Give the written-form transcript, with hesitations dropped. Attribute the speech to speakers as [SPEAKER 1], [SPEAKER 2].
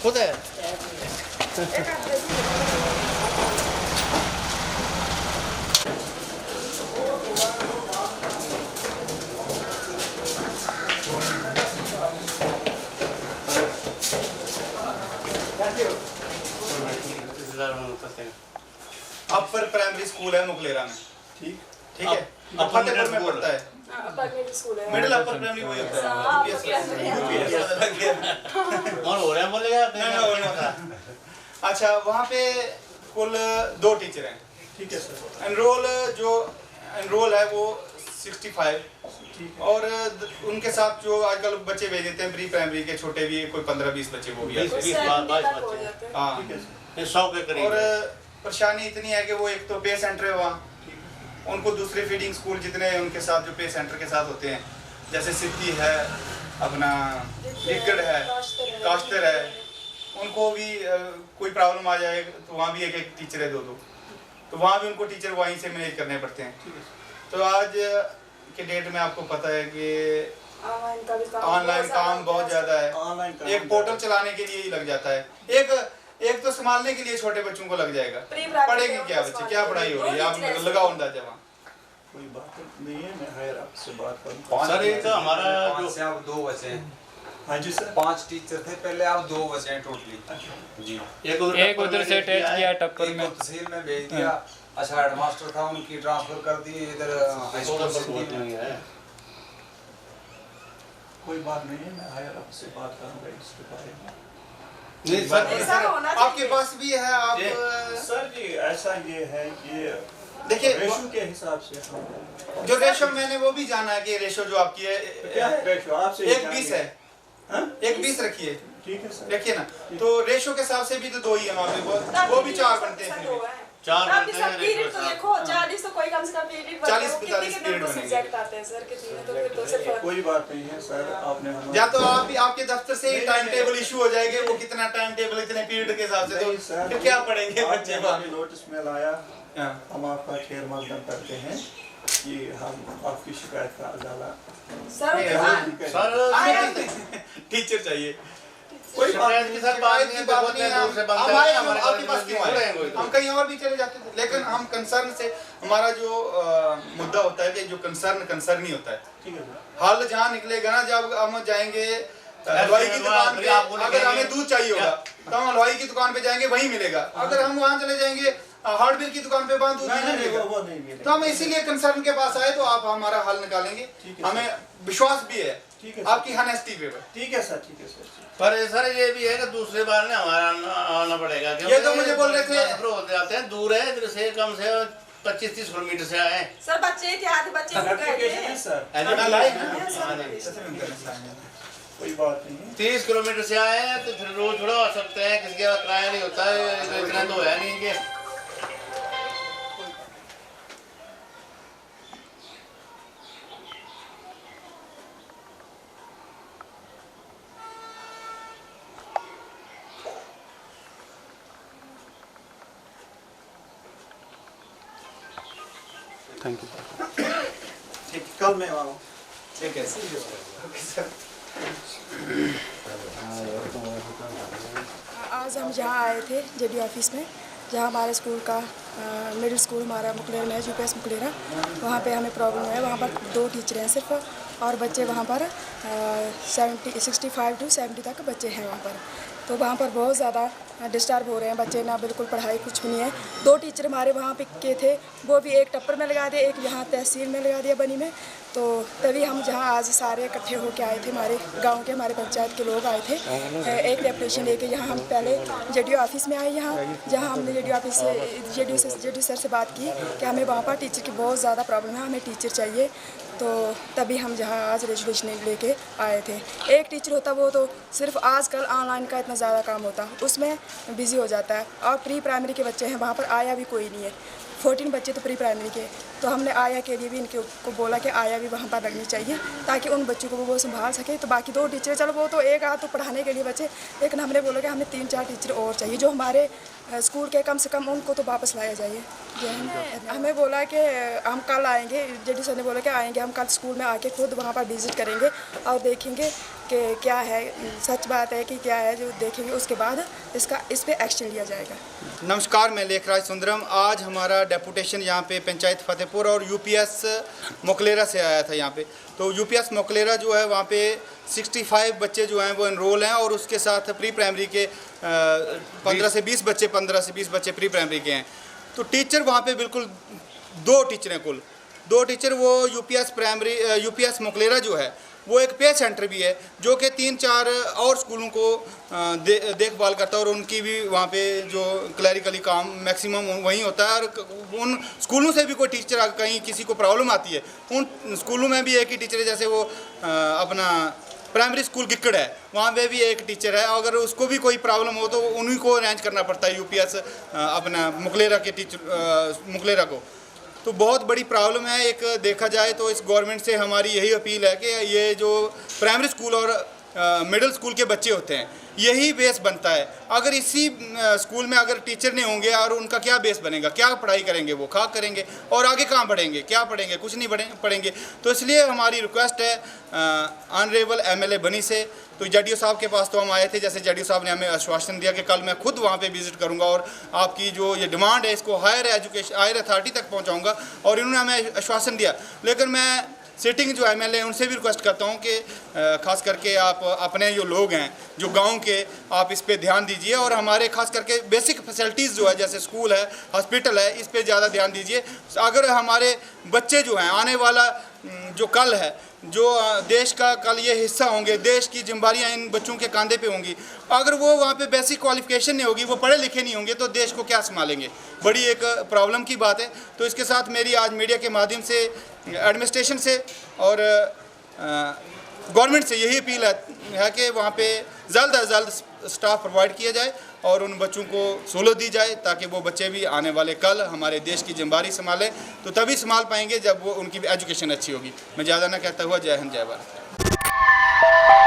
[SPEAKER 1] खुद है।
[SPEAKER 2] Upper primary school है मुकलेरा में। ठीक है। फतेहपुर में पढ़ता है। मिडिल अपर प्राइमरी वही होता है।
[SPEAKER 1] और हो रहा बोलेगा
[SPEAKER 2] अच्छा, वहाँ पे कुल 2 टीचर हैं। ठीक है सर। एनरोल है वो 65। और उनके साथ जो आजकल बच्चे भेज देते हैं प्री प्राइमरी के, छोटे भी कोई 15-20 बच्चे, वो भी हाँ
[SPEAKER 1] 100 के करीब।
[SPEAKER 2] और परेशानी इतनी है कि वो एक तो पे सेंटर है वहाँ, उनको दूसरे फीडिंग स्कूल जितने उनके साथ जो पे सेंटर के साथ होते हैं, जैसे सिद्धि है, अपना लिकड़ है, काश्तर है, उनको भी कोई प्रॉब्लम आ जाए तो वहाँ भी एक टीचर है, 2-2, तो वहाँ भी उनको टीचर वहीं से मैनेज करने पड़ते हैं। तो आज के डेट में आपको पता है कि ऑनलाइन काम बहुत ज़्यादा है। एक पोर्टल चलाने के लिए ही लग जाता है, एक तो संभालने के लिए छोटे बच्चों को लग जाएगा। पढ़ेंगे क्या बच्चे, क्या पढ़ाई हो रही है, आप लगाओ अंदाजा। वहाँ
[SPEAKER 3] कोई बात नहीं है, मैं हायर आपसे बात करूँ
[SPEAKER 1] सर। ये तो हमारा जो
[SPEAKER 4] आप 2 बचे हैं।
[SPEAKER 3] हाँ जी सर।
[SPEAKER 4] 5 टीचर थे पहले, आप 2 बचे हैं टोटली जी।
[SPEAKER 1] एक उधर से अटैच किया टक्कर में,
[SPEAKER 4] तहसील में भेज दिया। अच्छा, हेडमास्टर था, उनकी ट्रांसफर कर दी इधर हाई स्कूल में।
[SPEAKER 3] कोई बात नहीं है, मैं हायर आपसे बात करूँगा इसके बारे में।
[SPEAKER 1] नहीं सर,
[SPEAKER 2] आपके पास भी है। आप
[SPEAKER 3] सर जी ऐसा ये है कि
[SPEAKER 2] देखिए
[SPEAKER 3] रेशो के हिसाब से
[SPEAKER 2] जो रेशो मैंने वो भी जाना है कि रेशो जो आपकी है
[SPEAKER 3] क्या है रेशो आपसे
[SPEAKER 2] 1:20 है। 1:20 रखिए,
[SPEAKER 3] ठीक है सर,
[SPEAKER 2] रखिए ना। तो रेशो के हिसाब से भी तो 2 ही है वहाँ पे, वो भी 4 बनते हैं।
[SPEAKER 1] 4
[SPEAKER 5] बनते हैं। पीरियड तो देखो 40 तो कोई कम से कम पीरियड
[SPEAKER 2] 40-45 पीरियड
[SPEAKER 5] सब्जेक्ट आते हैं सर, कितने तो फिर तो सिर्फ
[SPEAKER 3] कोई बात नहीं है सर। आपने
[SPEAKER 2] या तो आपके दफ्तर से ही टाइम टेबल इशू हो जाएगा, वो कितना टाइम टेबल इतने पीरियड के हिसाब से, तो फिर क्या पढ़ेंगे बच्चे।
[SPEAKER 3] नोटिस में लाया, हम आपका खैर मकदम करते हैं कि हम आपकी शिकायत का अदाला
[SPEAKER 5] सर
[SPEAKER 2] टीचर चाहिए।
[SPEAKER 1] कोई शिकायत की सर बात नहीं है, बहुत दूर से बनता है हमारे
[SPEAKER 2] आपके पास क्यों आए? हम कहीं और भी चले जाते थे, लेकिन हम कंसर्न से, हमारा जो मुद्दा होता है कि जो कंसर्न ही होता है।
[SPEAKER 3] ठीक है।
[SPEAKER 2] हल जहाँ निकलेगा ना, जब हम जाएंगे हलवाई की दुकान पे, अगर हमें दूध चाहिए होगा तो हम हलवाई की दुकान पे जाएंगे, वहीं मिलेगा। अगर हम वहाँ चले जाएंगे हार्डवेयर की दुकान पे, वहाँ दूध नहीं मिलेगा। तो हम इसीलिए कंसर्न के पास आए, तो आप हमारा हल निकालेंगे, हमें विश्वास भी है आपकी हनेस्टी पे।
[SPEAKER 3] ठीक है सर, ठीक है सर।
[SPEAKER 1] पर सर ये भी है कि दूसरे बार ने हमारा आना पड़ेगा।
[SPEAKER 2] ये तो मुझे बोल रहे थे
[SPEAKER 1] होते जाते हैं, दूर है, इधर से कम से 25-30 किलोमीटर से आए
[SPEAKER 5] सर। बच्चे थे, आधे बच्चे
[SPEAKER 3] सर कोई बात नहीं है।
[SPEAKER 1] 30 किलोमीटर से आए हैं, तो फिर रोज थोड़ा हो सकते हैं, किसी का किराया नहीं होता है, इतना तो है नहीं कि
[SPEAKER 2] थैंक यू।
[SPEAKER 3] ठीक, कल मैं आऊँ।
[SPEAKER 2] ठीक है सर।
[SPEAKER 6] आज हम यहाँ आए थे जेडी ऑफिस में, जहाँ हमारे स्कूल का मिडिल स्कूल हमारा मुकलेरा में है, यूपीएस मुकलेरा। वहाँ पे हमें प्रॉब्लम है, वहाँ पर 2 टीचर हैं सिर्फ, और बच्चे वहाँ पर 65 to 70 तक बच्चे हैं वहाँ पर। तो वहाँ पर बहुत ज़्यादा डिस्टर्ब हो रहे हैं बच्चे, ना बिल्कुल पढ़ाई कुछ भी नहीं है। 2 टीचर हमारे वहाँ पे के थे, वो भी एक टप्पर में लगा दिया, एक यहाँ तहसील में लगा दिया बनी में। तो तभी हम जहाँ आज सारे इकट्ठे होके आए थे, हमारे गांव के, हमारे पंचायत के लोग आए थे, एक डेपुटेशन लेके। यहाँ हम पहले जेडीओ ऑफिस में आए, जहाँ हमने जेडीओ ऑफिस से जेडीओ सर से बात की कि हमें वहाँ पर टीचर की बहुत ज़्यादा प्रॉब्लम है, हमें टीचर चाहिए। तो तभी हम जहाँ आज रेजोल्यूशन लेके आए थे। एक टीचर होता वो तो सिर्फ आजकल ऑनलाइन का इतना ज़्यादा काम होता, उसमें बिज़ी हो जाता है। और प्री प्राइमरी के बच्चे हैं, वहाँ पर आया भी कोई नहीं है, 14 बच्चे तो प्री प्राइमरी के। तो हमने आया के लिए भी इनके को बोला कि आया भी वहाँ पर लगनी चाहिए, ताकि उन बच्चों को वो संभाल सके। तो बाकी 2 टीचर, चलो वो तो एक आध तो पढ़ाने के लिए बच्चे, लेकिन हमने बोला कि हमें 3-4 टीचर और चाहिए, जो हमारे स्कूल के कम से कम उनको तो वापस लाया जाइए। हमें बोला कि हम कल आएंगे, जेडी सर ने बोला कि आएंगे, हम कल स्कूल में आके खुद वहाँ पर विजिट करेंगे और देखेंगे कि क्या है, सच बात है कि क्या है, जो देखेंगे उसके बाद इस पे एक्शन लिया जाएगा।
[SPEAKER 2] नमस्कार, मैं लेखराज सुंदरम। आज हमारा डेपुटेशन यहाँ पे पंचायत फतेहपुर और यूपीएस मोकलेरा से आया था यहाँ पे। तो यूपीएस मोकलेरा जो है वहाँ पे 65 बच्चे जो हैं वो एनरोल हैं और उसके साथ प्री प्राइमरी के 15 से 20 बच्चे प्री प्राइमरी के हैं। तो टीचर वहाँ पे बिल्कुल 2 टीचर हैं, कुल 2 टीचर। वो यूपीएस मोकलेरा जो है वो एक पे सेंटर भी है जो कि 3-4 और स्कूलों को देखभाल करता है और उनकी भी वहाँ पे जो क्लैरिकली काम मैक्सिमम वहीं होता है। और उन स्कूलों से भी कोई टीचर कहीं किसी को प्रॉब्लम आती है, उन स्कूलों में भी एक ही टीचर है। जैसे वो अपना प्राइमरी स्कूल गिक्कड़ है, वहाँ पे भी एक टीचर है। अगर उसको भी कोई प्रॉब्लम हो तो उन्हीं को अरेंज करना पड़ता है यूपीएस अपना मुकलेरा के टीचर मुकलेरा को। तो बहुत बड़ी प्रॉब्लम है। एक देखा जाए तो इस गवर्नमेंट से हमारी यही अपील है कि ये जो प्राइमरी स्कूल और मिडिल स्कूल के बच्चे होते हैं यही बेस बनता है। अगर इसी स्कूल में अगर टीचर नहीं होंगे और उनका क्या बेस बनेगा, क्या पढ़ाई करेंगे, वो खाक करेंगे और आगे कहाँ बढ़ेंगे, क्या पढ़ेंगे, कुछ नहीं पढ़ेंगे। तो इसलिए हमारी रिक्वेस्ट है ऑनरेबल एमएलए बनी से। तो जडीओ साहब के पास तो हम आए थे, जैसे जडीओ साहब ने हमें आश्वासन दिया कि कल मैं खुद वहाँ पे विजिट करूँगा और आपकी जो ये डिमांड है इसको हायर अथॉरिटी तक पहुँचाऊँगा। और इन्होंने हमें आश्वासन दिया। लेकिन मैं सिटिंग जो एमएलए उनसे भी रिक्वेस्ट करता हूँ कि खास करके आप अपने जो लोग हैं जो गांव के, आप इस पे ध्यान दीजिए और हमारे खास करके बेसिक फैसिलिटीज़ जो है जैसे स्कूल है, हॉस्पिटल है, इस पे ज़्यादा ध्यान दीजिए। अगर हमारे बच्चे जो हैं आने वाला जो कल है, जो देश का कल ये हिस्सा होंगे, देश की जिम्मेदारियाँ इन बच्चों के कंधे पे होंगी, अगर वो वहाँ पे बेसिक क्वालिफिकेशन नहीं होगी, वो पढ़े लिखे नहीं होंगे तो देश को क्या संभालेंगे। बड़ी एक प्रॉब्लम की बात है। तो इसके साथ मेरी आज मीडिया के माध्यम से एडमिनिस्ट्रेशन से और गवर्नमेंट से यही अपील है कि वहाँ पे जल्द अज जल्द स्टाफ प्रोवाइड किया जाए और उन बच्चों को सहूलत दी जाए ताकि वो बच्चे भी आने वाले कल हमारे देश की जिम्मेदारी संभालें। तो तभी संभाल पाएंगे जब वो उनकी एजुकेशन अच्छी होगी। मैं ज़्यादा ना कहता हुआ जय हिंद जय भारत।